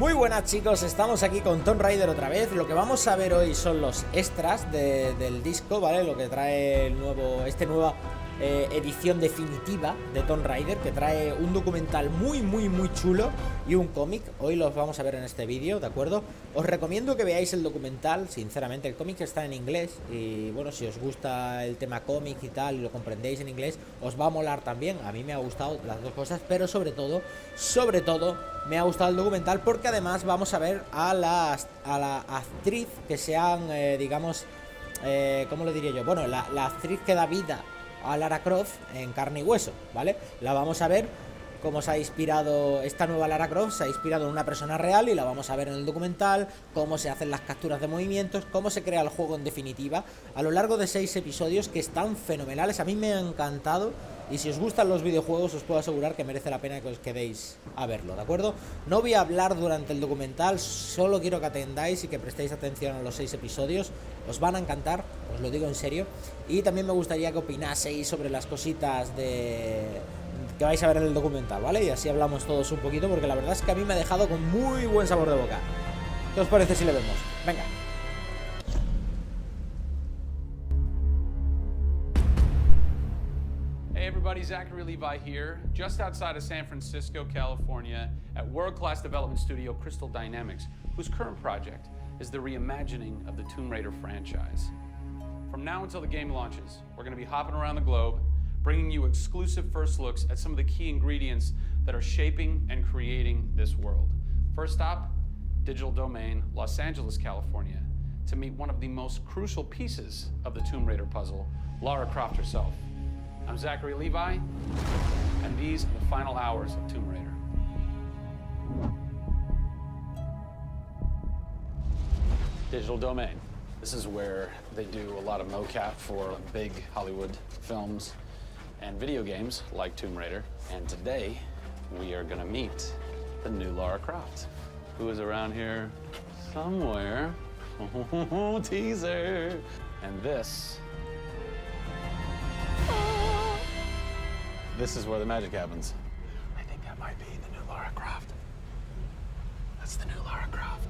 Muy buenas chicos, estamos aquí con Tomb Raider otra vez. Lo que vamos a ver hoy son los extras del disco, ¿vale? Lo que trae el nueva edición definitiva de Tomb Raider, que trae un documental muy chulo y un cómic. Hoy los vamos a ver en este vídeo, ¿de acuerdo? Os recomiendo que veáis el documental, sinceramente. El cómic está en inglés y bueno, si os gusta el tema cómic y tal y lo comprendéis en inglés, os va a molar también. A mí me ha gustado las dos cosas, pero sobre todo me ha gustado el documental porque además vamos a ver a la actriz que sean, digamos, ¿cómo lo diría yo? Bueno, la actriz que da vida a Lara Croft en carne y hueso, ¿vale? La vamos a ver cómo se ha inspirado esta nueva Lara Croft, se ha inspirado en una persona real y la vamos a ver en el documental, cómo se hacen las capturas de movimientos, cómo se crea el juego en definitiva, a lo largo de 6 episodios que están fenomenales. A mí me han encantado y si os gustan los videojuegos os puedo asegurar que merece la pena que os quedéis a verlo, ¿de acuerdo? No voy a hablar durante el documental, solo quiero que atendáis y que prestéis atención a los 6 episodios, os van a encantar, os lo digo en serio, y también me gustaría que opinaseis sobre las cositas que vais a ver en el documental, ¿vale? Y así hablamos todos un poquito, porque la verdad es que a mí me ha dejado con muy buen sabor de boca. ¿Qué os parece si le vemos? Venga. Hey everybody, Zachary Levi here, just outside of San Francisco, California, at world-class development studio Crystal Dynamics, whose current project is the reimagining of the Tomb Raider franchise. From now until the game launches, we're going to be hopping around the globe, bringing you exclusive first looks at some of the key ingredients that are shaping and creating this world. First stop, Digital Domain, Los Angeles, California, to meet one of the most crucial pieces of the Tomb Raider puzzle, Lara Croft herself. I'm Zachary Levi, and these are the final hours of Tomb Raider. Digital Domain. This is where they do a lot of mocap for big Hollywood films and video games like Tomb Raider. And today, we are gonna meet the new Lara Croft, who is around here somewhere. Teaser! And this is where the magic happens. I think that might be the new Lara Croft. That's the new Lara Croft.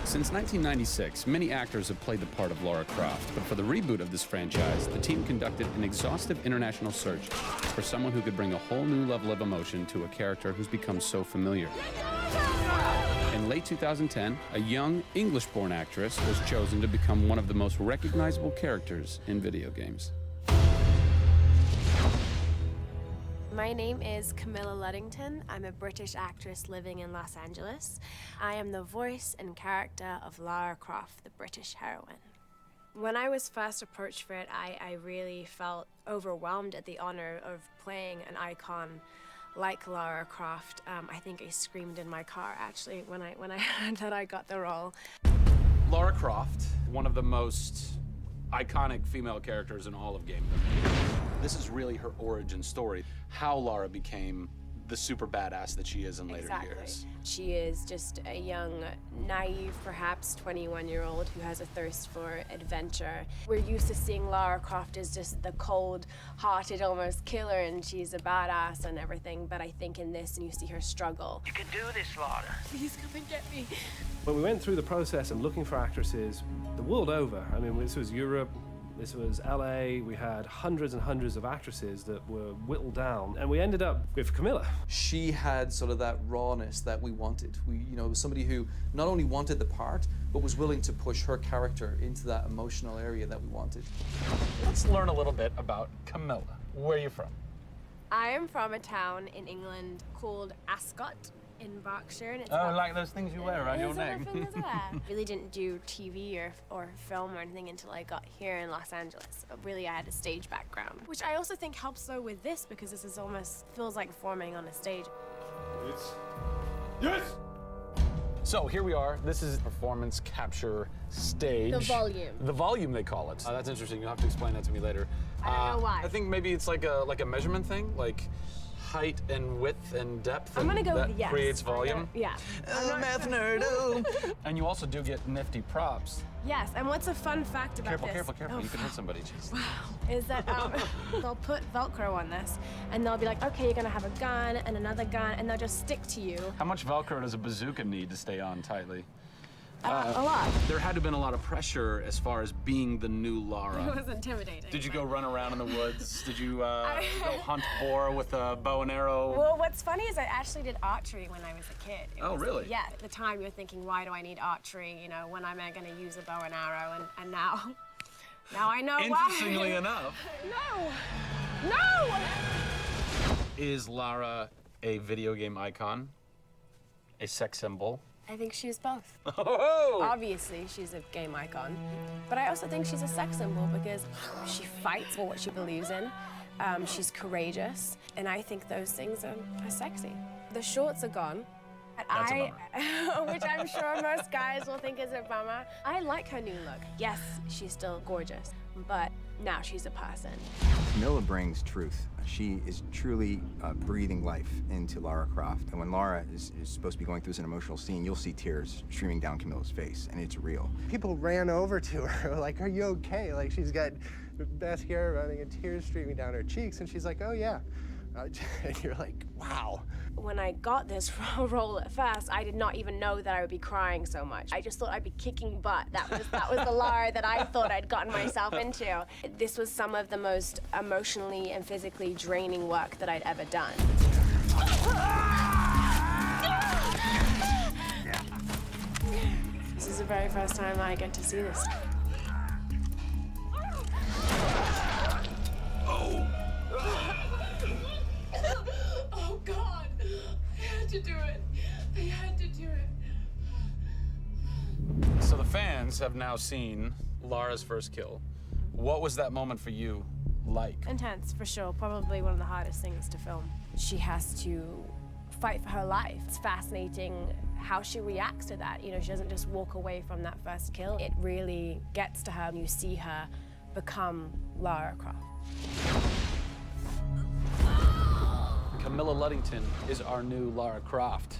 Since 1996, many actors have played the part of Lara Croft, but for the reboot of this franchise, the team conducted an exhaustive international search for someone who could bring a whole new level of emotion to a character who's become so familiar. In late 2010, a young English-born actress was chosen to become one of the most recognizable characters in video games. My name is Camilla Luddington. I'm a British actress living in Los Angeles. I am the voice and character of Lara Croft, the British heroine. When I was first approached for it, I really felt overwhelmed at the honor of playing an icon like Lara Croft. I think I screamed in my car, actually, when I heard that I got the role. Lara Croft, one of the most iconic female characters in all of gaming. This is really her origin story, how Lara became the super badass that she is in later years. She is just a young, naive, perhaps 21-year-old who has a thirst for adventure. We're used to seeing Lara Croft as just the cold-hearted, almost killer, and she's a badass and everything, but I think in this, you see her struggle. You can do this, Lara. Please come and get me. When we went through the process and looking for actresses the world over, I mean, this was Europe, this was LA, we had hundreds and hundreds of actresses that were whittled down, and we ended up with Camilla. She had sort of that rawness that we wanted. Somebody who not only wanted the part, but was willing to push her character into that emotional area that we wanted. Let's learn a little bit about Camilla. Where are you from? I am from a town in England called Ascot in Berkshire. And it's like those things you wear around your neck. Really didn't do TV or film or anything until I got here in Los Angeles. Really, I had a stage background, which I also think helps though with this because this is almost feels like performing on a stage. Yes! So here we are. This is performance capture stage. The volume. The volume, they call it. That's interesting. You'll have to explain that to me later. I don't know why. I think maybe it's like a measurement thing. Like height and width and depth? I'm gonna go that with yes. creates volume? Yeah. Math nerd. Oh. And you also do get nifty props. Yes, and what's a fun fact about Careful, this? careful, careful. Oh, You can hit somebody. Jeez. is that they'll put Velcro on this, and they'll be like, okay, you're gonna have a gun and another gun, and they'll just stick to you. How much Velcro does a bazooka need to stay on tightly? A lot. There had to have been a lot of pressure as far as being the new Lara. It was intimidating. Did you go run around in the woods? Did you go hunt boar with a bow and arrow? Well, what's funny is I actually did archery when I was a kid. Oh, really? Yeah, at the time you're thinking, why do I need archery? You know, when am I gonna use a bow and arrow? And now I know why. Interestingly enough. No! Is Lara a video game icon? A sex symbol? I think she's both. Oh! Obviously, she's a game icon, but I also think she's a sex symbol because she fights for what she believes in. She's courageous, and I think those things are sexy. The shorts are gone. That's a Which I'm sure most guys will think is a bummer. I like her new look. Yes, she's still gorgeous, but now she's a person. Camilla brings truth. She is truly breathing life into Lara Croft. And when Lara is supposed to be going through an emotional scene, you'll see tears streaming down Camilla's face, and it's real. People ran over to her, like, are you okay? Like, she's got mascara running and tears streaming down her cheeks, and she's like, oh, yeah. And you're like, wow. When I got this role at first, I did not even know that I would be crying so much. I just thought I'd be kicking butt. That was the Lara that I thought I'd gotten myself into. This was some of the most emotionally and physically draining work that I'd ever done. This is the very first time I get to see this. Oh, God. They had to do it. They had to do it. So the fans have now seen Lara's first kill. What was that moment for you like? Intense, for sure. Probably one of the hardest things to film. She has to fight for her life. It's fascinating how she reacts to that. You know, she doesn't just walk away from that first kill. It really gets to her, and you see her become Lara Croft. Camilla Luddington is our new Lara Croft.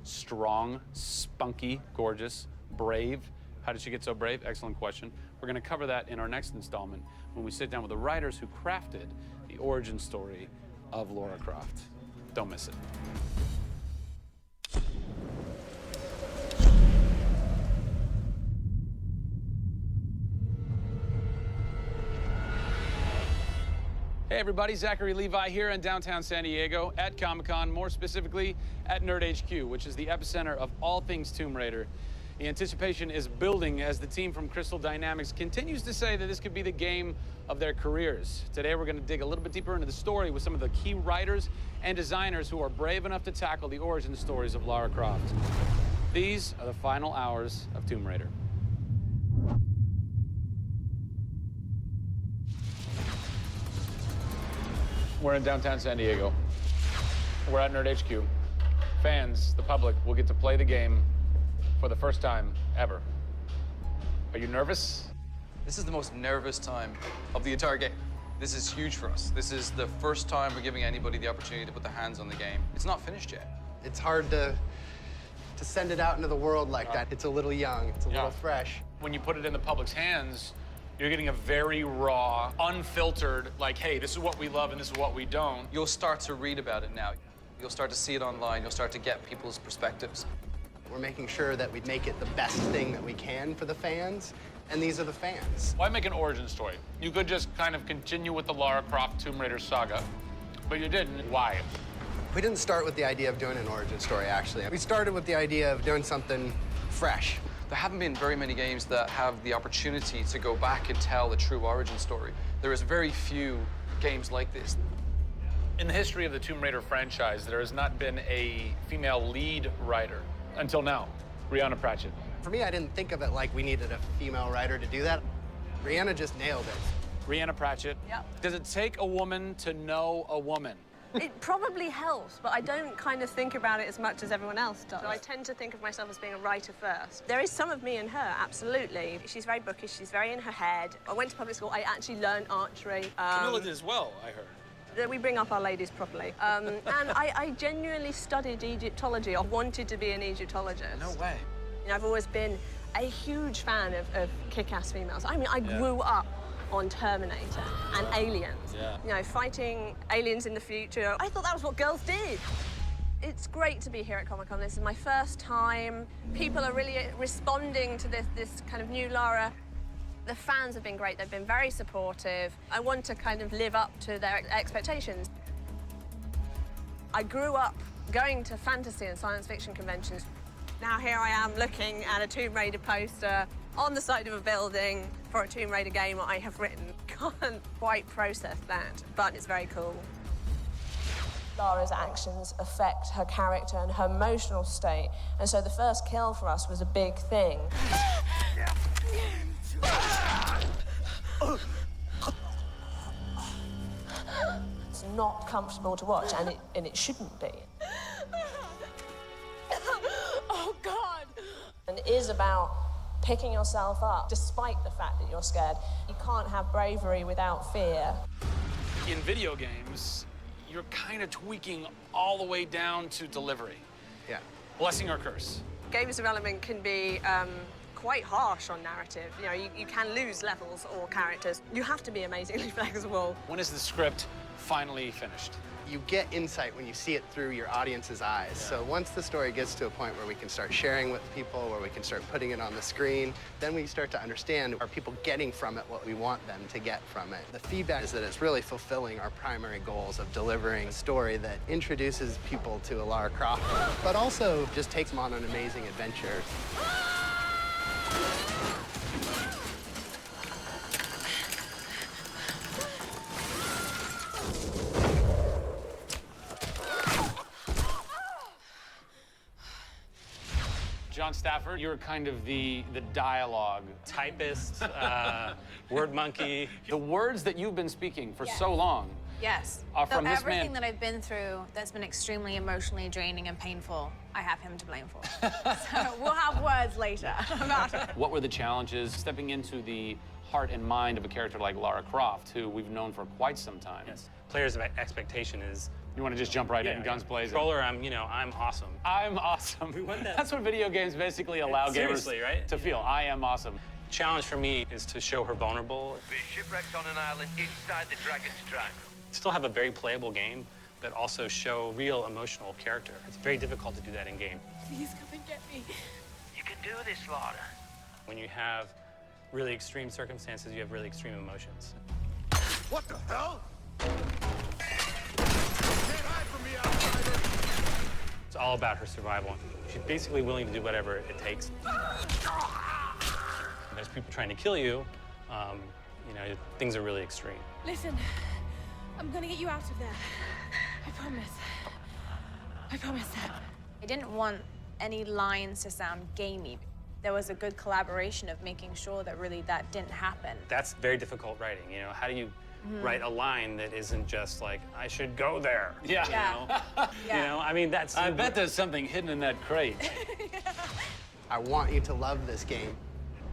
Strong, spunky, gorgeous, brave. How did she get so brave? Excellent question. We're going to cover that in our next installment when we sit down with the writers who crafted the origin story of Lara Croft. Don't miss it. Hey everybody, Zachary Levi here in downtown San Diego at Comic-Con, more specifically at Nerd HQ, which is the epicenter of all things Tomb Raider. The anticipation is building as the team from Crystal Dynamics continues to say that this could be the game of their careers. Today we're going to dig a little bit deeper into the story with some of the key writers and designers who are brave enough to tackle the origin stories of Lara Croft. These are the final hours of Tomb Raider. We're in downtown San Diego. We're at Nerd HQ. Fans, the public, will get to play the game for the first time ever. Are you nervous? This is the most nervous time of the entire game. This is huge for us. This is the first time we're giving anybody the opportunity to put their hands on the game. It's not finished yet. It's hard to send it out into the world like that. It's a little young, it's a little fresh. When you put it in the public's hands, you're getting a very raw, unfiltered, like, hey, this is what we love and this is what we don't. You'll start to read about it now. You'll start to see it online. You'll start to get people's perspectives. We're making sure that we make it the best thing that we can for the fans, and these are the fans. Why make an origin story? You could just kind of continue with the Lara Croft Tomb Raider saga, but you didn't. Why? We didn't start with the idea of doing an origin story, actually. We started with the idea of doing something fresh. There haven't been very many games that have the opportunity to go back and tell the true origin story. There is very few games like this. In the history of the Tomb Raider franchise, there has not been a female lead writer until now, Brianna Pratchett. For me, I didn't think of it like we needed a female writer to do that. Brianna just nailed it. Brianna Pratchett. Yep. Does it take a woman to know a woman? It probably helps, but I don't kind of think about it as much as everyone else does. So I tend to think of myself as being a writer first. There is some of me in her, absolutely. She's very bookish, she's very in her head. I went to public school, I actually learned archery. Camilla did as well, I heard. that we bring up our ladies properly. And I genuinely studied Egyptology. I wanted to be an Egyptologist. No way. You know, I've always been a huge fan of kick-ass females. I mean, I grew up on Terminator and Aliens. Yeah. You know, fighting aliens in the future. I thought that was what girls did. It's great to be here at Comic-Con. This is my first time. People are really responding to this kind of new Lara. The fans have been great. They've been very supportive. I want to kind of live up to their expectations. I grew up going to fantasy and science fiction conventions. Now here I am looking at a Tomb Raider poster on the side of a building for a Tomb Raider game I have written. Can't quite process that, but it's very cool. Lara's actions affect her character and her emotional state, and so the first kill for us was a big thing. It's not comfortable to watch, and it shouldn't be. Oh, God! And it is about picking yourself up, despite the fact that you're scared. You can't have bravery without fear. In video games, you're kind of tweaking all the way down to delivery. Yeah. Blessing or curse. Games development can be quite harsh on narrative. You know, you can lose levels or characters. You have to be amazingly flexible. When is the script finally finished? You get insight when you see it through your audience's eyes. Yeah. So once the story gets to a point where we can start sharing with people, where we can start putting it on the screen, then we start to understand, are people getting from it what we want them to get from it? The feedback is that it's really fulfilling our primary goals of delivering a story that introduces people to a Lara Croft, but also just takes them on an amazing adventure. John Stafford, you're kind of the dialogue. Typist, word monkey. The words that you've been speaking for so long Yes. are So from this everything man. that I've been through that's been extremely emotionally draining and painful, I have him to blame for. So we'll have words later about it. What were the challenges stepping into the heart and mind of a character like Lara Croft, who we've known for quite some time? Yes. Players' expectation is. You want to just jump right in, guns blazing? Controller, I'm awesome. I'm awesome. We want that. That's what video games basically allow gamers right? to feel. I am awesome. Challenge for me is to show her vulnerable. We're shipwrecked on an island inside the Dragon's Triangle. Still have a very playable game, but also show real emotional character. It's very difficult to do that in game. Please come and get me. You can do this, Lara. When you have really extreme circumstances, you have really extreme emotions. What the hell? Can't hide from me, outsider. It's all about her survival. She's basically willing to do whatever it takes. There's people trying to kill you. Things are really extreme. Listen, I'm gonna get you out of there. I promise. I promise. I didn't want any lines to sound gamey. There was a good collaboration of making sure that really that didn't happen. That's very difficult writing. How do you write a line that isn't just like, I should go there? Yeah. Yeah. That's... I bet there's something hidden in that crate. I want you to love this game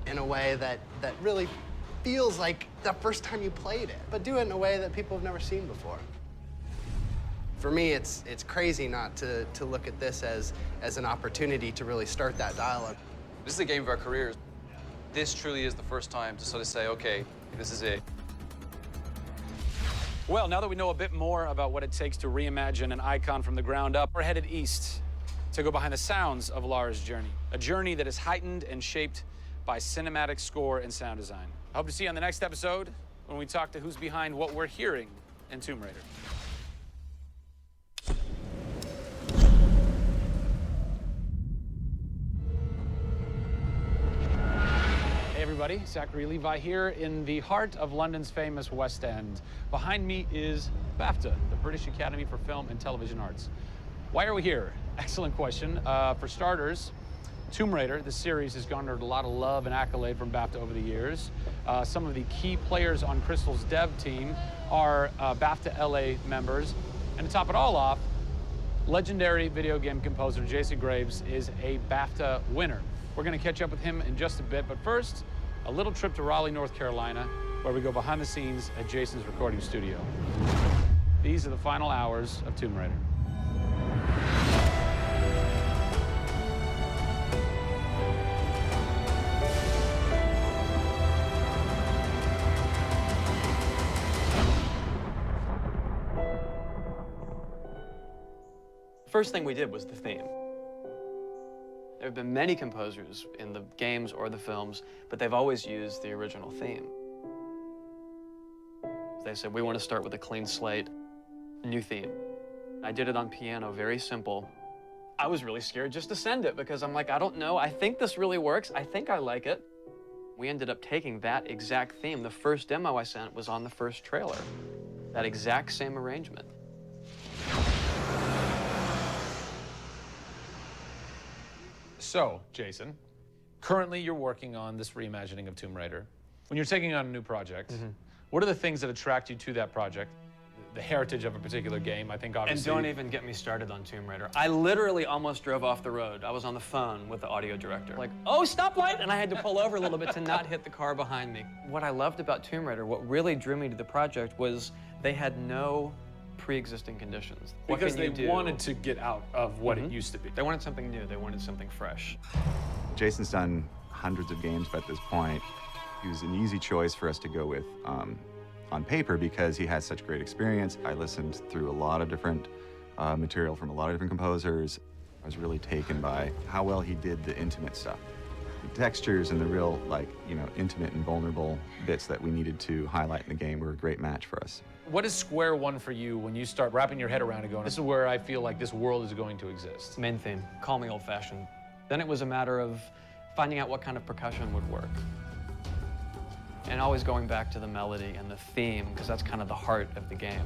in a way that really feels like the first time you played it, but do it in a way that people have never seen before. For me, it's crazy not to look at this as an opportunity to really start that dialogue. This is a game of our careers. This truly is the first time to sort of say, okay, this is it. Well, now that we know a bit more about what it takes to reimagine an icon from the ground up, we're headed east to go behind the sounds of Lara's journey. A journey that is heightened and shaped by cinematic score and sound design. I hope to see you on the next episode when we talk to who's behind what we're hearing in Tomb Raider. Hey everybody, Zachary Levi here in the heart of London's famous West End. Behind me is BAFTA, the British Academy for Film and Television Arts. Why are we here? Excellent question. For starters, Tomb Raider, the series, has garnered a lot of love and accolade from BAFTA over the years. Some of the key players on Crystal's dev team are BAFTA LA members. And to top it all off, legendary video game composer Jason Graves is a BAFTA winner. We're going to catch up with him in just a bit, but first, a little trip to Raleigh, North Carolina, where we go behind the scenes at Jason's recording studio. These are the final hours of Tomb Raider. First thing we did was the theme. There have been many composers in the games or the films, but they've always used the original theme. They said, we want to start with a clean slate, new theme. I did it on piano, very simple. I was really scared just to send it because I'm like, I don't know, I think this really works, I think I like it. We ended up taking that exact theme. The first demo I sent was on the first trailer. That exact same arrangement. So, Jason, currently you're working on this reimagining of Tomb Raider. When you're taking on a new project, what are the things that attract you to that project? The heritage of a particular game, I think, obviously. And don't even get me started on Tomb Raider. I literally almost drove off the road. I was on the phone with the audio director. Like, oh, stoplight! And I had to pull over a little bit to not hit the car behind me. What I loved about Tomb Raider, what really drew me to the project was they had no pre-existing conditions. Because they wanted to get out of what it used to be. They wanted something new. They wanted something fresh. Jason's done hundreds of games at this point. He was an easy choice for us to go with on paper because he has such great experience. I listened through a lot of different material from a lot of different composers. I was really taken by how well he did the intimate stuff. The textures and the real, like, you know, intimate and vulnerable bits that we needed to highlight in the game were a great match for us. What is square one for you when you start wrapping your head around and going, this is where I feel like this world is going to exist? Main theme, call me old-fashioned. Then it was a matter of finding out what kind of percussion would work. And always going back to the melody and the theme, because that's kind of the heart of the game.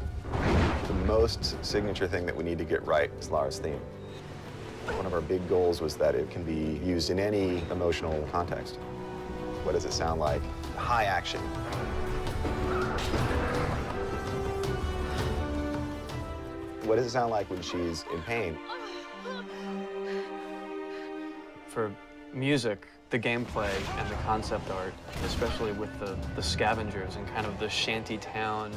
The most signature thing that we need to get right is Lara's theme. One of our big goals was that it can be used in any emotional context. What does it sound like? High action. What does it sound like when she's in pain? For music, the gameplay and the concept art, especially with the scavengers and kind of the shanty town,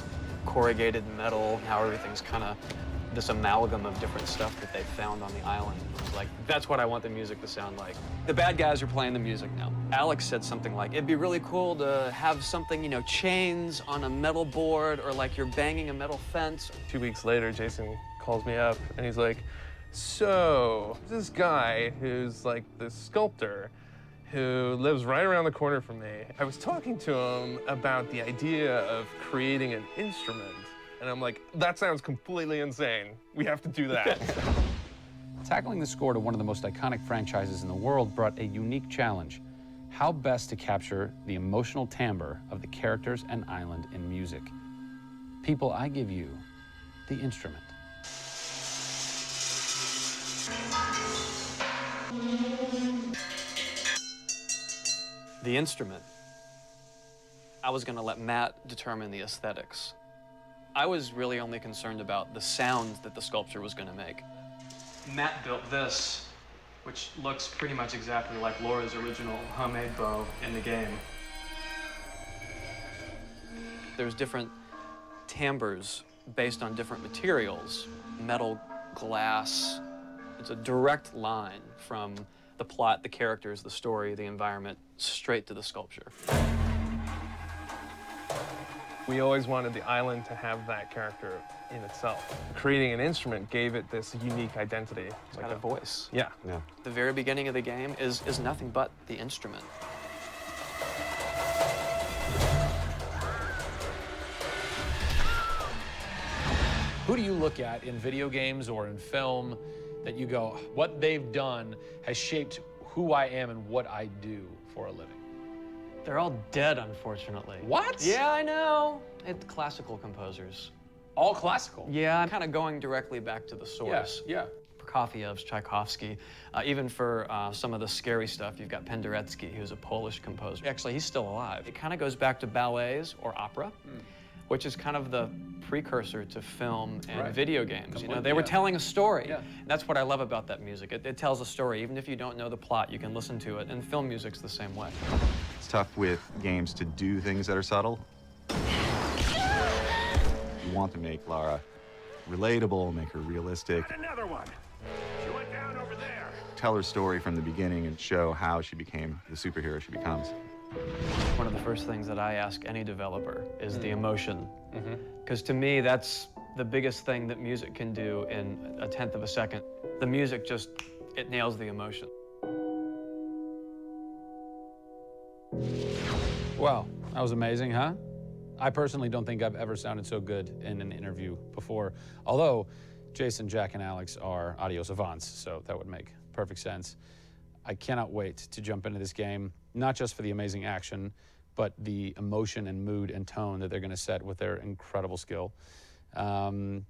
corrugated metal, how everything's kind of this amalgam of different stuff that they found on the island. It's like, that's what I want the music to sound like. The bad guys are playing the music now. Alex said something like, it'd be really cool to have something, you know, chains on a metal board or like you're banging a metal fence. 2 weeks later, Jason calls me up and he's like, so this guy who's like the sculptor who lives right around the corner from me, I was talking to him about the idea of creating an instrument. And I'm like, that sounds completely insane. We have to do that. Tackling the score to one of the most iconic franchises in the world brought a unique challenge. How best to capture the emotional timbre of the characters and island in music? People, I give you the instrument. The instrument. I was gonna let Matt determine the aesthetics. I was really only concerned about the sounds that the sculpture was gonna make. Matt built this, which looks pretty much exactly like Laura's original homemade bow in the game. There's different timbres based on different materials, metal, glass. It's a direct line from the plot, the characters, the story, the environment, straight to the sculpture. We always wanted the island to have that character in itself. Creating an instrument gave it this unique identity. It's got a voice. Yeah. The very beginning of the game is nothing but the instrument. Who do you look at in video games or in film that you go, what they've done has shaped who I am and what I do for a living? They're all dead, unfortunately. What? Yeah, I know. It's classical composers. All classical? Yeah, I'm kind of going directly back to the source. Yeah. Prokofiev's, Tchaikovsky. Even for some of the scary stuff, you've got Penderecki, who's a Polish composer. Actually, he's still alive. It kind of goes back to ballets or opera, which is kind of the precursor to film and video games. You know, they were telling a story. Yeah. And that's what I love about that music. It tells a story. Even if you don't know the plot, you can listen to it. And film music's the same way. It's tough with games to do things that are subtle. You want to make Lara relatable, make her realistic. Another one. She went down over there. Tell her story from the beginning and show how she became the superhero she becomes. One of the first things that I ask any developer is the emotion. Because to me, that's the biggest thing that music can do in a tenth of a second. The music just, it nails the emotion. Wow, that was amazing, huh? I personally don't think I've ever sounded so good in an interview before, although Jason, Jack, and Alex are audio savants, so that would make perfect sense. I cannot wait to jump into this game, not just for the amazing action, but the emotion and mood and tone that they're going to set with their incredible skill. Tune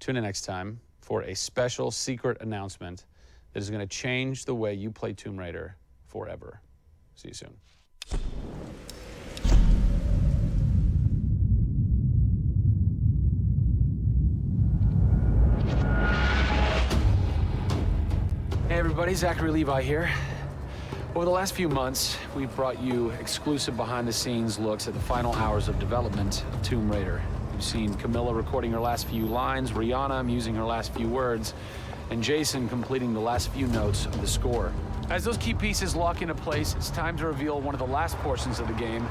in next time for a special secret announcement that is going to change the way you play Tomb Raider forever. See you soon. Hey everybody, Zachary Levi here. Over the last few months, we've brought you exclusive behind-the-scenes looks at the final hours of development of Tomb Raider. You've seen Camilla recording her last few lines, Rihanna musing her last few words, and Jason completing the last few notes of the score. As those key pieces lock into place, it's time to reveal one of the last portions of the game,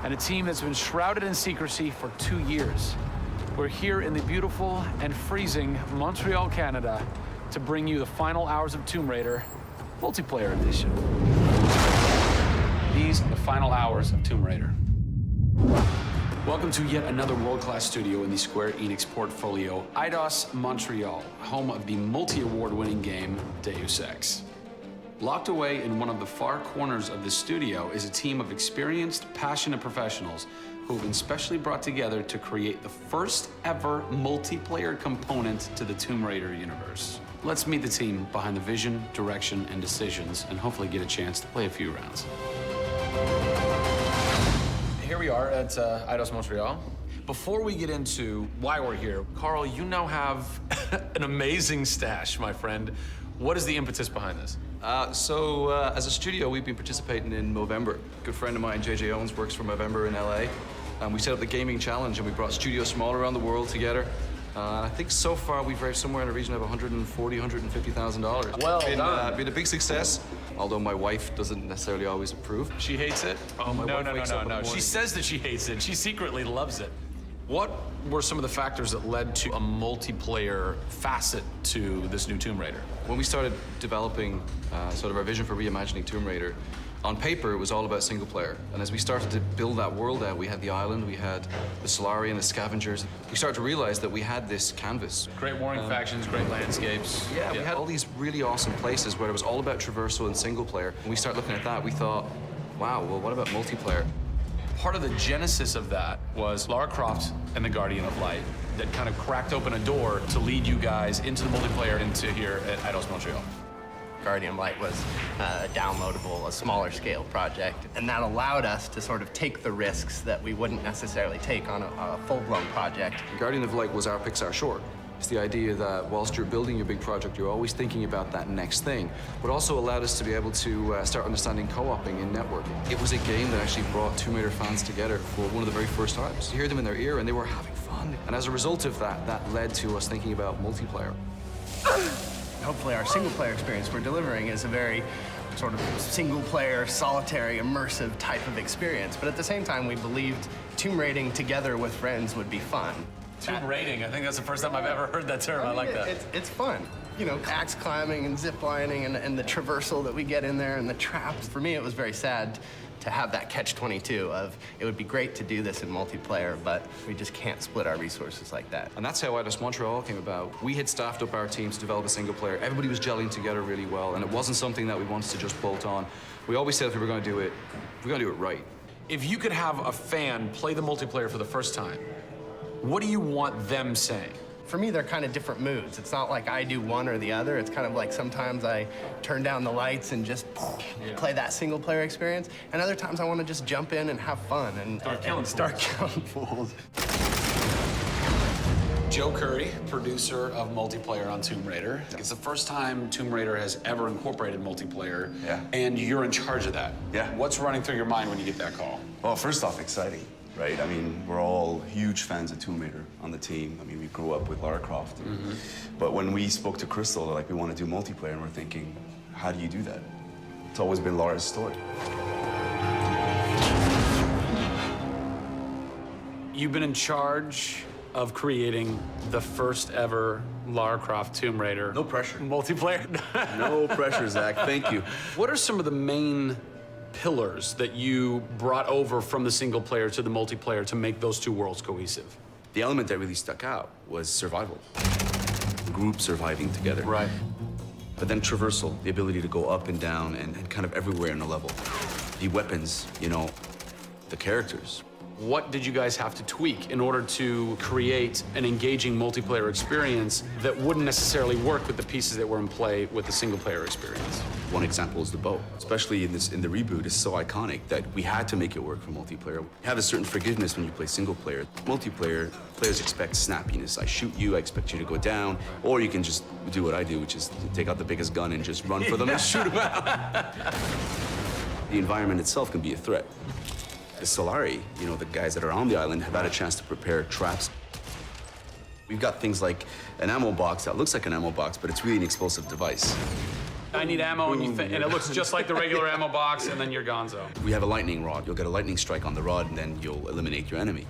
and a team that's been shrouded in secrecy for 2 years. We're here in the beautiful and freezing Montreal, Canada, to bring you the final hours of Tomb Raider Multiplayer Edition. These are the final hours of Tomb Raider. Welcome to yet another world-class studio in the Square Enix portfolio, Eidos Montreal, home of the multi-award-winning game Deus Ex. Locked away in one of the far corners of the studio is a team of experienced, passionate professionals who have been specially brought together to create the first ever multiplayer component to the Tomb Raider universe. Let's meet the team behind the vision, direction, and decisions, and hopefully get a chance to play a few rounds. Here we are at Eidos Montreal. Before we get into why we're here, Carl, you now have an amazing stash, my friend. What is the impetus behind this? As a studio, we've been participating in Movember. A good friend of mine, JJ Owens, works for Movember in LA. And we set up the gaming challenge, and we brought studios from all around the world together. I think so far we've raised somewhere in the region of $140,000, $150,000. Well done. Been a big success, although my wife doesn't necessarily always approve. She hates it? Oh, my wife wakes up in the No. She morning. says that she hates it. She secretly loves it. What were some of the factors that led to a multiplayer facet to this new Tomb Raider? When we started developing sort of our vision for reimagining Tomb Raider, on paper, it was all about single player. And as we started to build that world out, we had the island, we had the Solari and the scavengers. We started to realize that we had this canvas. Great warring factions, great landscapes. Yeah, we had all these really awesome places where it was all about traversal and single player. When we started looking at that, we thought, wow, well, what about multiplayer? Part of the genesis of that was Lara Croft and the Guardian of Light that kind of cracked open a door to lead you guys into the multiplayer into here at Eidos Montreal. Guardian of Light was a downloadable, a smaller scale project, and that allowed us to sort of take the risks that we wouldn't necessarily take on a full-blown project. Guardian of Light was our Pixar short. It's the idea that whilst you're building your big project, you're always thinking about that next thing, but also allowed us to be able to start understanding co-oping and networking. It was a game that actually brought Tomb Raider fans together for one of the very first times. You hear them in their ear and they were having fun. And as a result of that, that led to us thinking about multiplayer. Hopefully our single-player experience we're delivering is a very sort of single-player, solitary, immersive type of experience. But at the same time, we believed tomb raiding together with friends would be fun. Tomb raiding, I think that's the first time I've ever heard that term. I like that. It's fun. You know, axe climbing and zip lining and the traversal that we get in there and the traps. For me, it was very sad to have that catch-22 of it would be great to do this in multiplayer, but we just can't split our resources like that. And that's how Eidos Montreal came about. We had staffed up our team to develop a single player. Everybody was gelling together really well, and it wasn't something that we wanted to just bolt on. We always said if we were going to do it, we're going to do it right. If you could have a fan play the multiplayer for the first time, what do you want them saying? For me, they're kind of different moods. It's not like I do one or the other. It's kind of like sometimes I turn down the lights and just play that single player experience. And other times I want to just jump in and have fun and start killing fools. Joe Curry, producer of multiplayer on Tomb Raider. It's the first time Tomb Raider has ever incorporated multiplayer. Yeah. And you're in charge of that. Yeah. What's running through your mind when you get that call? Well, first off, exciting. right? I mean, we're all huge fans of Tomb Raider on the team. I mean, we grew up with Lara Croft. But when we spoke to Crystal, like, we want to do multiplayer, and we're thinking, how do you do that? It's always been Lara's story. You've been in charge of creating the first ever Lara Croft Tomb Raider. No pressure. Multiplayer. No pressure, Zach. Thank you. What are some of the main pillars that you brought over from the single player to the multiplayer to make those two worlds cohesive? The element that really stuck out was survival. Group surviving together. Right. But then traversal, the ability to go up and down and kind of everywhere in a level. The weapons, you know, the characters. What did you guys have to tweak in order to create an engaging multiplayer experience that wouldn't necessarily work with the pieces that were in play with the single-player experience? One example is the bow. Especially in the reboot, it's so iconic that we had to make it work for multiplayer. You have a certain forgiveness when you play single player. Multiplayer, players expect snappiness. I shoot you, I expect you to go down, or you can just do what I do, which is take out the biggest gun and just run for them and shoot them out. The environment itself can be a threat. The Solari, you know, the guys that are on the island have had a chance to prepare traps. We've got things like an ammo box that looks like an ammo box, but it's really an explosive device. I need ammo, and it looks just like the regular ammo box, and then you're gonzo. We have a lightning rod. You'll get a lightning strike on the rod, and then you'll eliminate your enemy.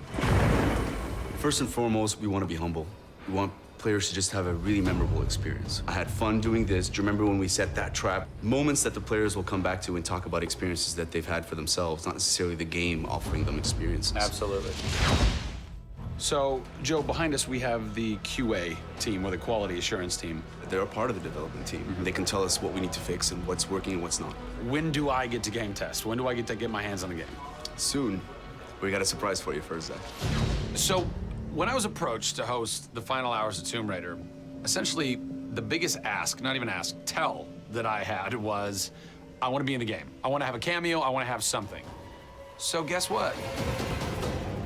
First and foremost, we want to be humble. We want players to just have a really memorable experience. I had fun doing this. Do you remember when we set that trap? Moments that the players will come back to and talk about experiences that they've had for themselves, not necessarily the game offering them experiences. Absolutely. So, Joe, behind us we have the QA team, or the quality assurance team. They're a part of the development team. They can tell us what we need to fix and what's working and what's not. When do I get to game test? When do I get to get my hands on the game? Soon. We got a surprise for you first, Zach. So, when I was approached to host the final hours of Tomb Raider, essentially the biggest ask, not even ask, tell that I had was, I want to be in the game. I want to have a cameo, I want to have something. So guess what?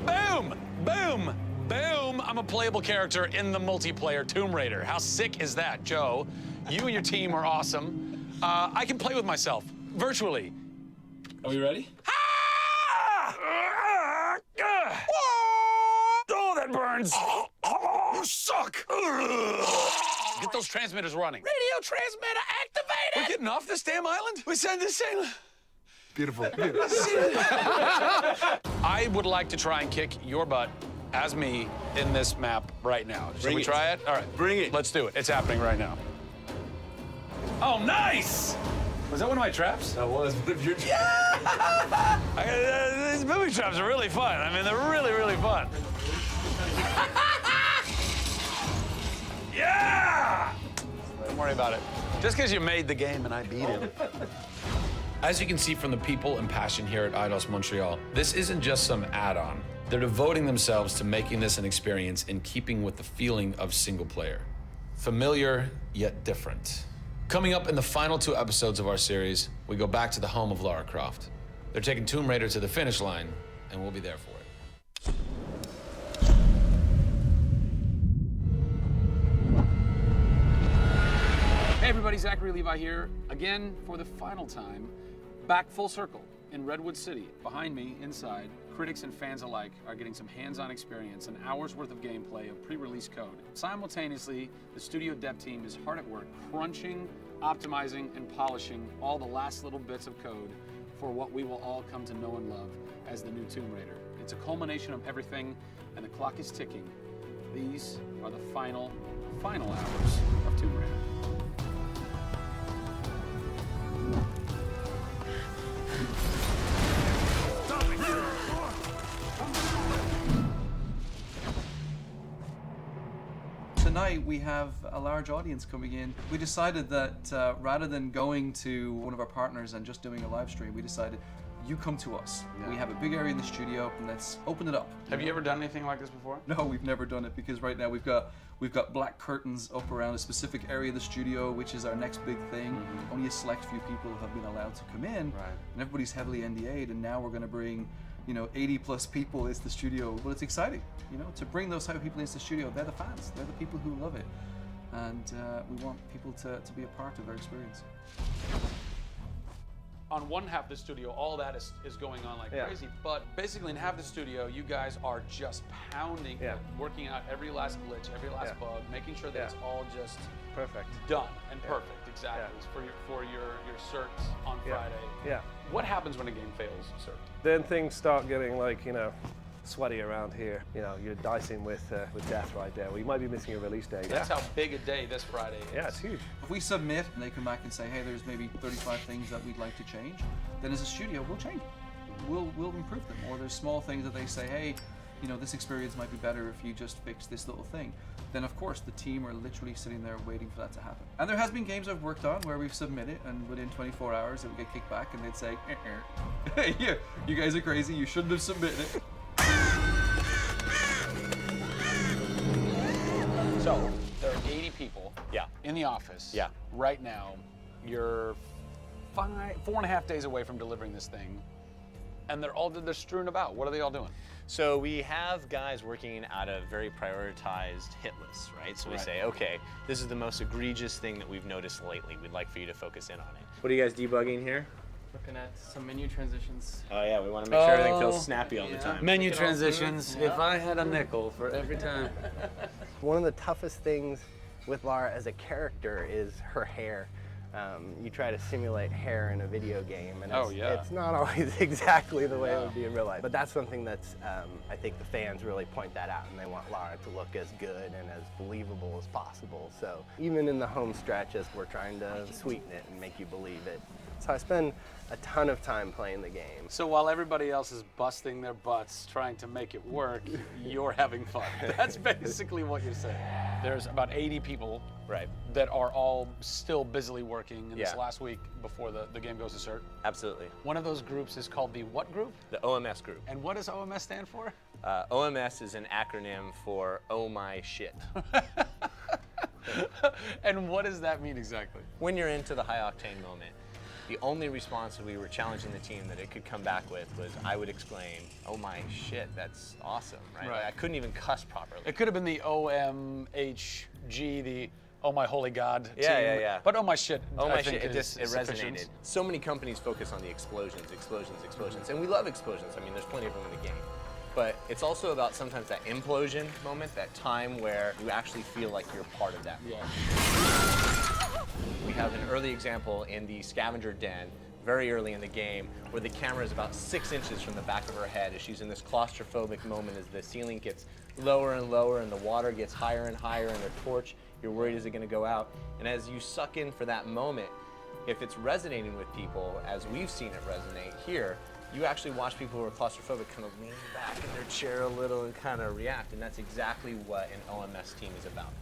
Boom! Boom! Boom! I'm a playable character in the multiplayer Tomb Raider. How sick is that, Joe? You and your team are awesome. I can play with myself, virtually. Are we ready? Oh, that burns. You suck. Get those transmitters running. Radio transmitter activated. We're getting off this damn island? We send this thing. Beautiful. I would like to try and kick your butt as me in this map right now. Should we try it? All right. Bring it. Let's do it. It's happening right now. Oh, nice! Was that one of my traps? That was one of your traps. Yeah! These booby traps are really fun. I mean, they're really, really fun. Yeah! Don't worry about it. Just because you made the game and I beat him. As you can see from the people and passion here at Eidos Montreal, this isn't just some add-on. They're devoting themselves to making this an experience in keeping with the feeling of single player. Familiar, yet different. Coming up in the final 2 episodes of our series, we go back to the home of Lara Croft. They're taking Tomb Raider to the finish line, and we'll be there for it. Hey everybody, Zachary Levi here, again for the final time, back full circle in Redwood City. Behind me, inside, critics and fans alike are getting some hands-on experience, an hour's worth of gameplay of pre-release code. Simultaneously, the studio dev team is hard at work crunching, optimizing, and polishing all the last little bits of code for what we will all come to know and love as the new Tomb Raider. It's a culmination of everything, and the clock is ticking. These are the final hours of Tomb Raider. Tonight we have a large audience coming in. We decided that rather than going to one of our partners and just doing a live stream, we decided you come to us. Yeah. We have a big area in the studio, and let's open it up. Have you ever done anything like this before? No, we've never done it, because right now we've got black curtains up around a specific area of the studio, which is our next big thing. Mm-hmm. Only a select few people have been allowed to come in, and everybody's heavily NDA'd, and now we're going to bring 80 plus people into the studio. But it's exciting, to bring those type of people into the studio. They're the fans. They're the people who love it. And we want people to be a part of their experience. on one half of the studio, all that is going on like Yeah. crazy. But basically in half the studio, you guys are just pounding, working out every last glitch, every last bug, making sure that it's all just perfect, done and perfect. Exactly. It's for your certs on Friday. Yeah. What happens when a game fails, cert? Then things start getting like, you know, sweaty around here. You know, you're dicing with death right there. We might be missing a release date. That's how big a day this Friday is. Yeah, it's huge. If we submit and they come back and say, hey, there's maybe 35 things that we'd like to change, then as a studio, we'll change them. We'll improve them. Or there's small things that they say, hey, you know, this experience might be better if you just fix this little thing. Then of course the team are literally sitting there waiting for that to happen. And there has been games I've worked on where we've submitted and within 24 hours it would get kicked back and they'd say, hey, you guys are crazy, you shouldn't have submitted it. So there are 80 people in the office right now. You're 4.5 days away from delivering this thing, and they're strewn about. What are they all doing? So we have guys working out of very prioritized hit lists, right? So we say, okay, this is the most egregious thing that we've noticed lately. We'd like for you to focus in on it. What are you guys debugging here? Looking at some menu transitions. Oh yeah, we want to make sure everything feels snappy all the time. Menu transitions. If I had a nickel for every time. One of the toughest things with Lara as a character is her hair. You try to simulate hair in a video game, and it's not always exactly the way it would be in real life. But that's something that's, I think the fans really point that out, and they want Lara to look as good and as believable as possible. So even in the home stretches, we're trying to sweeten it and make you believe it. So I spend a ton of time playing the game. So while everybody else is busting their butts trying to make it work, you're having fun. That's basically what you're saying. There's about 80 people that are all still busily working in this last week before the game goes to cert. Absolutely. One of those groups is called the what group? The OMS group. And what does OMS stand for? OMS is an acronym for Oh My Shit. And what does that mean exactly? When you're into the high octane moment, the only response that we were challenging the team that it could come back with was, I would exclaim, oh my shit, that's awesome, right? Like, I couldn't even cuss properly. It could have been the OMHG, the oh my holy god team. Yeah. But oh my shit, oh my I think shit, it is resonated. sufficient. So many companies focus on the explosions. And we love explosions. I mean, there's plenty of them in the game. But it's also about sometimes that implosion moment, that time where you actually feel like you're part of that. We have an early example in the scavenger den, very early in the game, where the camera is about 6 inches from the back of her head as she's in this claustrophobic moment as the ceiling gets lower and lower and the water gets higher and higher and the torch, you're worried, is it gonna go out? And as you suck in for that moment, if it's resonating with people, as we've seen it resonate here, you actually watch people who are claustrophobic kind of lean back in their chair a little and kind of react, and that's exactly what an OMS team is about.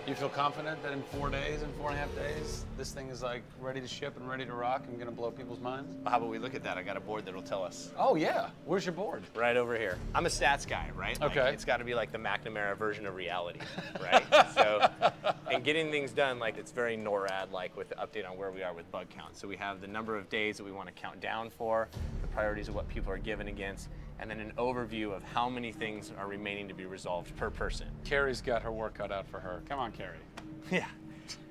You feel confident that in 4 days, in 4.5 days, this thing is like ready to ship and ready to rock and gonna blow people's minds? How about we look at that? I got a board that'll tell us. Oh yeah, where's your board? Right over here. I'm a stats guy, right? Okay. Like, it's gotta be like the McNamara version of reality, right? So, and getting things done, like it's very NORAD-like with the update on where we are with bug count. So we have the number of days that we wanna count down for, the priorities of what people are given against, and then an overview of how many things are remaining to be resolved per person. Carrie's got her work cut out for her. Come on, Carrie. Yeah.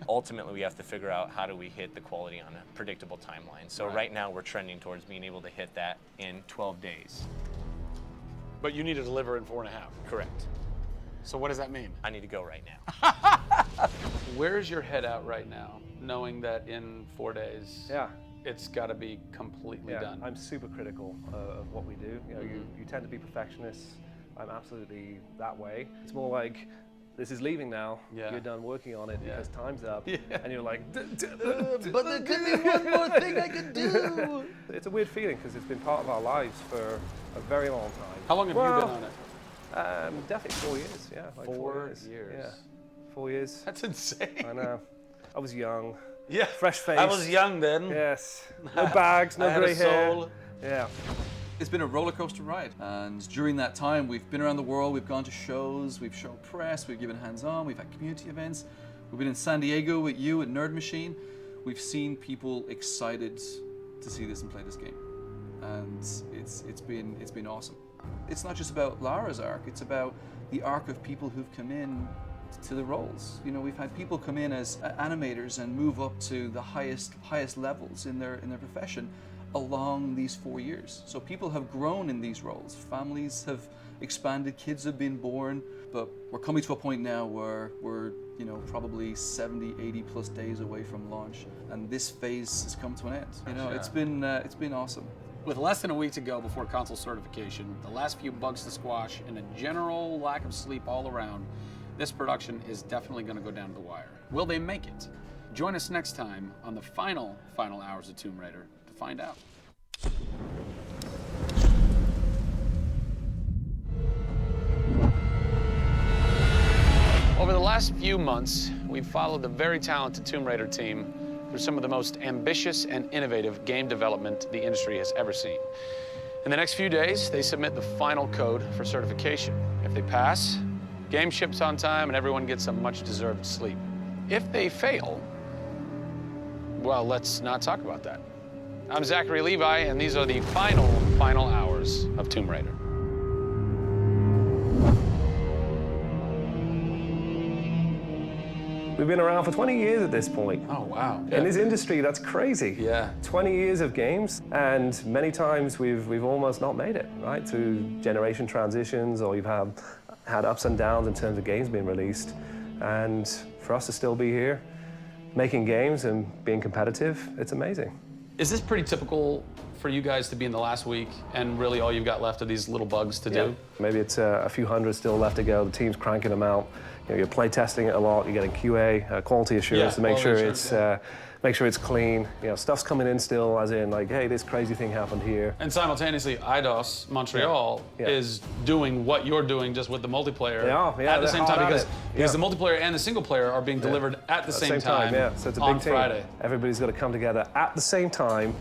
Ultimately, we have to figure out how do we hit the quality on a predictable timeline. So right now, we're trending towards being able to hit that in 12 days. But you need to deliver in 4.5. Correct. So what does that mean? I need to go right now. Where's your head at right now, knowing that in 4 days, it's got to be completely done? I'm super critical of what we do. You know, you tend to be perfectionists. I'm absolutely that way. It's more like, this is leaving now. You're done working on it because time's up. And you're like, but there could be one more thing I could do. It's a weird feeling because it's been part of our lives for a very long time. How long have you been on it? Definitely 4 years, like 4 years. Yeah, 4 years. That's insane. I know. I was young. Yeah. Fresh face. I was young then. Yes. No bags, no grey hair. Soul. Yeah. It's been a roller coaster ride, and during that time we've been around the world, we've gone to shows, we've shown press, we've given hands-on, we've had community events, we've been in San Diego with you at Nerd Machine. We've seen people excited to see this and play this game, and it's been awesome. It's not just about Lara's arc, it's about the arc of people who've come in to the roles. You know, we've had people come in as animators and move up to the highest levels in their profession along these 4 years. So people have grown in these roles. Families have expanded, kids have been born, but we're coming to a point now where we're, you know, probably 70, 80 plus days away from launch, and this phase has come to an end. You know, it's been awesome. With less than a week to go before console certification, the last few bugs to squash, and a general lack of sleep all around, this production is definitely going to go down to the wire. Will they make it? Join us next time on the final hours of Tomb Raider to find out. Over the last few months, we've followed the very talented Tomb Raider team through some of the most ambitious and innovative game development the industry has ever seen. In the next few days, they submit the final code for certification. If they pass, game ships on time and everyone gets some much-deserved sleep. If they fail, well, let's not talk about that. I'm Zachary Levi, and these are the final hours of Tomb Raider. We've been around for 20 years at this point. Oh, wow. In this industry, that's crazy. Yeah. 20 years of games, and many times we've almost not made it, right? Through generation transitions, or you've had ups and downs in terms of games being released. And for us to still be here, making games and being competitive, it's amazing. Is this pretty typical for you guys to be in the last week and really all you've got left are these little bugs to do? Maybe it's a few hundred still left to go. The team's cranking them out. You know, you're play testing it a lot. You're getting QA, quality assurance, to make sure it's clean. You know, stuff's coming in still, as in like, hey, this crazy thing happened here. And simultaneously, IDOS Montreal is doing what you're doing, just with the multiplayer at the same time, because the multiplayer and the single player are being delivered at the same time. Yeah, so it's a big on team. Friday. Everybody's got to come together at the same time,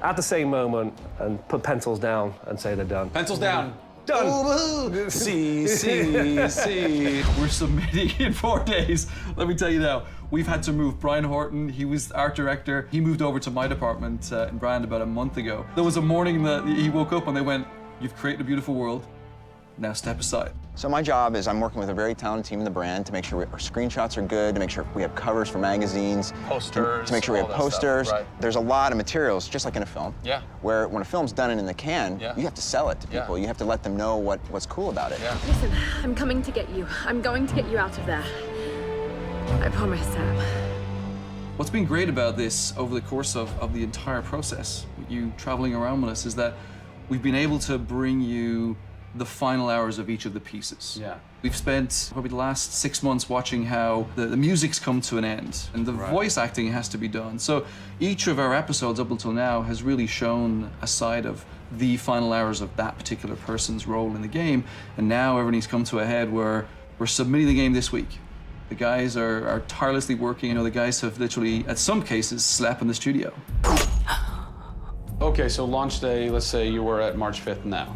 at the same moment, and put pencils down and say they're done. Pencils down. Done. See. We're submitting in 4 days. Let me tell you now, we've had to move Brian Horton. He was art director. He moved over to my department in Brand about a month ago. There was a morning that he woke up and they went, "You've created a beautiful world. Now step aside." So my job is I'm working with a very talented team in the brand to make sure our screenshots are good, to make sure we have covers for magazines, posters, to make sure we have posters. Right. There's a lot of materials, just like in a film. Yeah. Where when a film's done and in the can, you have to sell it to people. You have to let them know what's cool about it. Yeah. Listen, I'm coming to get you. I'm going to get you out of there. I promise, Sam. What's been great about this over the course of the entire process, with you traveling around with us, is that we've been able to bring you the final hours of each of the pieces. Yeah. We've spent probably the last 6 months watching how the music's come to an end and the voice acting has to be done. So each of our episodes up until now has really shown a side of the final hours of that particular person's role in the game. And now everything's come to a head where we're submitting the game this week. The guys are tirelessly working. You know, the guys have literally, at some cases, slept in the studio. Okay, so launch day, let's say you were at March 5th now.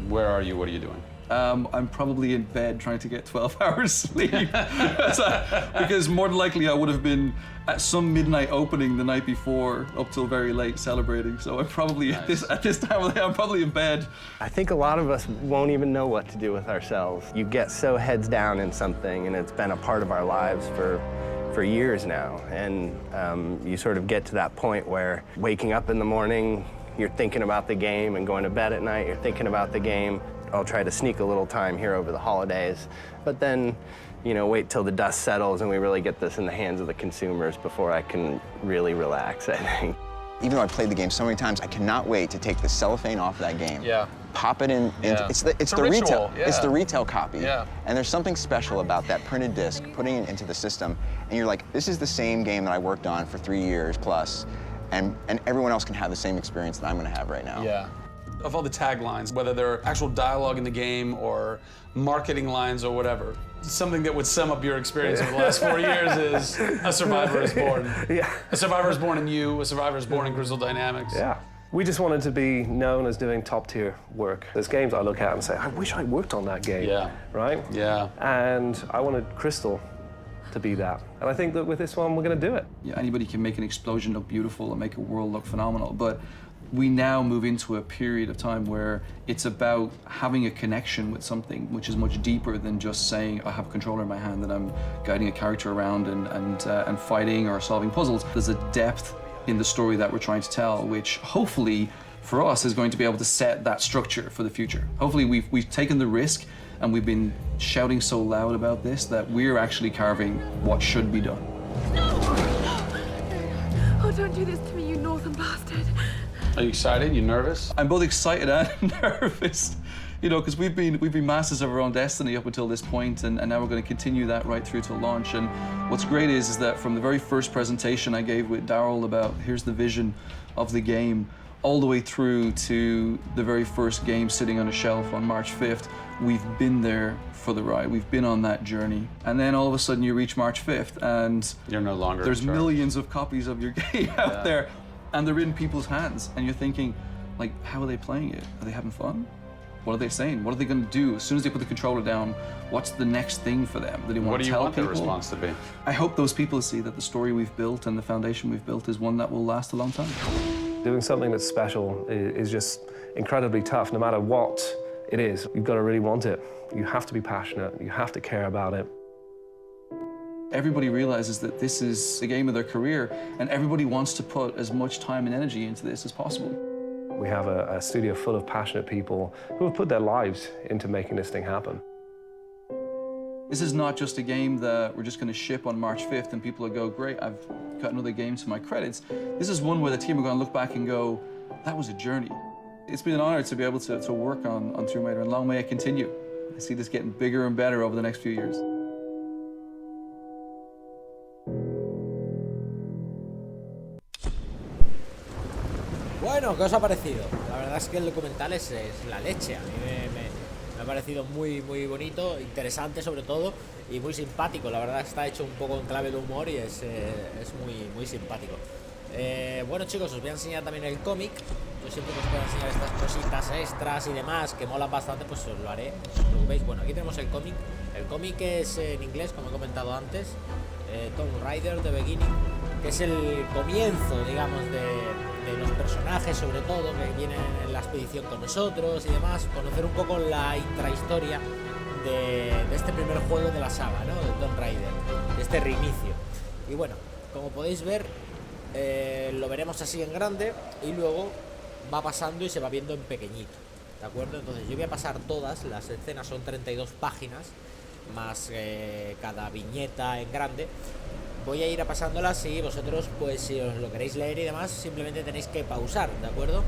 Where are you? What are you doing? I'm probably in bed trying to get 12 hours sleep. Because more than likely I would have been at some midnight opening the night before up till very late celebrating. So I'm probably at this time of the day, I'm probably in bed. I think a lot of us won't even know what to do with ourselves. You get so heads down in something, and it's been a part of our lives for years now. And you sort of get to that point where waking up in the morning, you're thinking about the game, and going to bed at night, you're thinking about the game. I'll try to sneak a little time here over the holidays, but then, you know, wait till the dust settles and we really get this in the hands of the consumers before I can really relax, I think. Even though I've played the game so many times, I cannot wait to take the cellophane off that game. Yeah. Pop it in. It's the ritual. retail. Yeah. It's the retail copy. Yeah. And there's something special about that printed disc, putting it into the system, and you're like, this is the same game that I worked on for 3 years plus. And everyone else can have the same experience that I'm going to have right now. Yeah. Of all the taglines, whether they're actual dialogue in the game or marketing lines or whatever, something that would sum up your experience over the last 4 years is a survivor is born. Yeah. A survivor is born in you, a survivor is born in Crystal Dynamics. Yeah. We just wanted to be known as doing top-tier work. There's games I look at and say, I wish I worked on that game. Yeah. Right? Yeah. And I wanted Crystal to be that. And I think that with this one, we're going to do it. Yeah, anybody can make an explosion look beautiful and make a world look phenomenal, but We now move into a period of time where it's about having a connection with something which is much deeper than just saying, I have a controller in my hand and I'm guiding a character around and fighting or solving puzzles. There's a depth in the story that we're trying to tell, which hopefully for us is going to be able to set that structure for the future. Hopefully we've taken the risk and we've been shouting so loud about this that we're actually carving what should be done. Oh, don't do this to me, you northern bastard. Are you excited? You nervous? I'm both excited and nervous, you know, because we've been masters of our own destiny up until this point, and now we're going to continue that right through to launch. And what's great is that from the very first presentation I gave with Daryl about here's the vision of the game, all the way through to the very first game sitting on a shelf on March 5th, we've been there for the ride. We've been on that journey. And then all of a sudden you reach March 5th and you're no longer there's millions of copies of your game out there, and they're in people's hands. And you're thinking, like, how are they playing it? Are they having fun? What are they saying? What are they going to do? As soon as they put the controller down, what's the next thing for them? Do they want to tell people? What do you want their response to be? I hope those people see that the story we've built and the foundation we've built is one that will last a long time. Doing something that's special is just incredibly tough, no matter what it is. You've got to really want it. You have to be passionate. You have to care about it. Everybody realizes that this is the game of their career, and everybody wants to put as much time and energy into this as possible. We have a studio full of passionate people who have put their lives into making this thing happen. This is not just a game that we're just going to ship on March 5th and people will go, great, I've got another game to my credits. This is one where the team are going to look back and go, that was a journey. It's been an honor to be able to work on Tomb Raider, and long may it continue. I see this getting bigger and better over the next few years. Bueno, ¿qué os ha parecido? La verdad es que el documental es la leche. A mí me ha parecido muy bonito, interesante sobre todo, y muy simpático. La verdad está hecho un poco en clave de humor y es muy simpático. Bueno, chicos, os voy a enseñar también el cómic. Yo siempre os voy a enseñar estas cositas extras y demás que molan bastante, pues os lo haré, no os preocupéis. Bueno, aquí tenemos el cómic. El cómic es en inglés, como he comentado antes, Tomb Raider, The Beginning, que es el comienzo, digamos, de los personajes, sobre todo, que vienen en la expedición con nosotros y demás, conocer un poco la intrahistoria de este primer juego de la saga, ¿no? De Tomb Raider, de este reinicio. Y bueno, como podéis ver, lo veremos así en grande y luego va pasando y se va viendo en pequeñito, ¿de acuerdo? Entonces yo voy a pasar todas, las escenas son 32 páginas, más cada viñeta en grande. Voy a ir pasándolas y vosotros, pues si os lo queréis leer y demás, simplemente tenéis que pausar, ¿de acuerdo?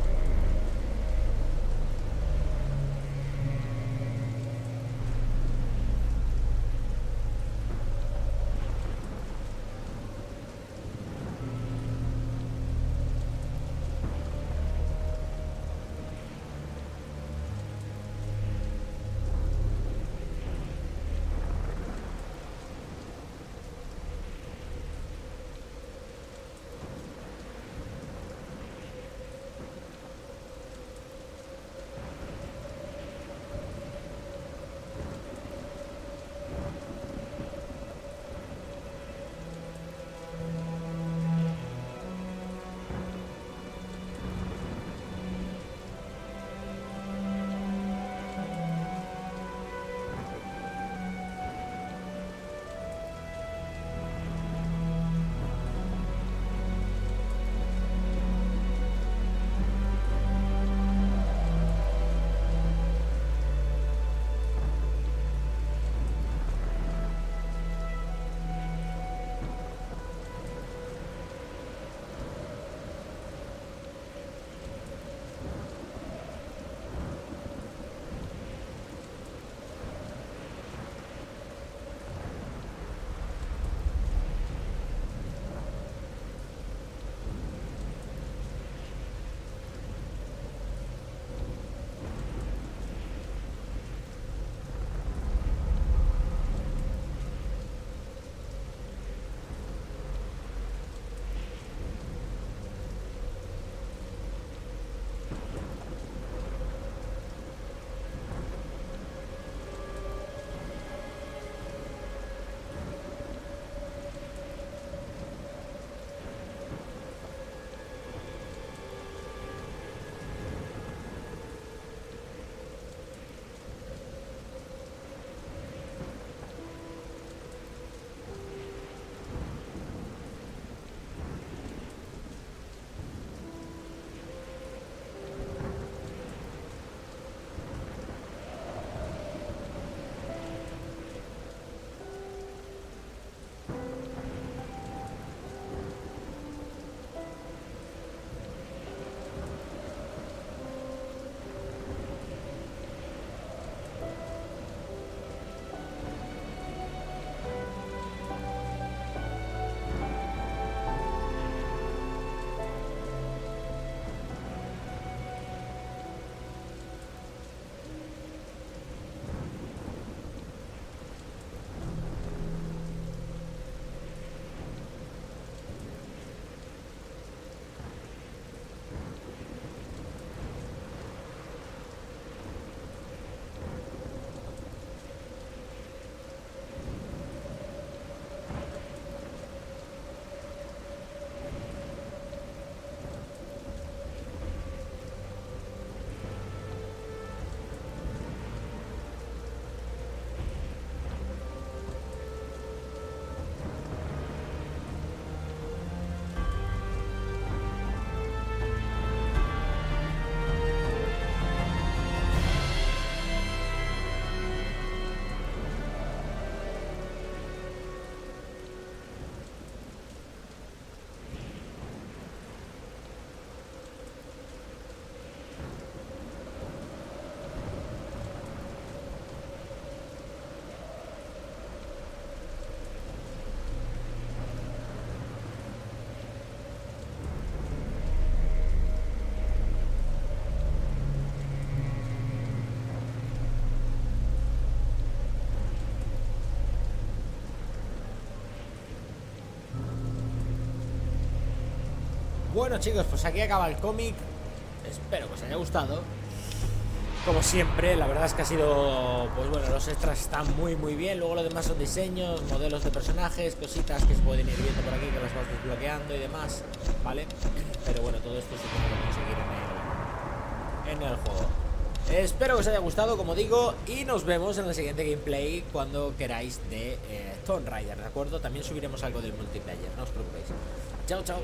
Bueno, chicos, pues aquí acaba el cómic. Espero que os haya gustado. Como siempre, la verdad es que ha sido, pues bueno, los extras están muy bien. Luego lo demás son diseños, modelos de personajes, cositas que se pueden ir viendo por aquí, que las vas desbloqueando y demás, ¿vale? Pero bueno, todo esto se tiene que conseguir en el juego. Espero que os haya gustado, como digo, y nos vemos en el siguiente gameplay cuando queráis de Tomb Raider, ¿de acuerdo? También subiremos algo del multiplayer, no os preocupéis. Chao, chao.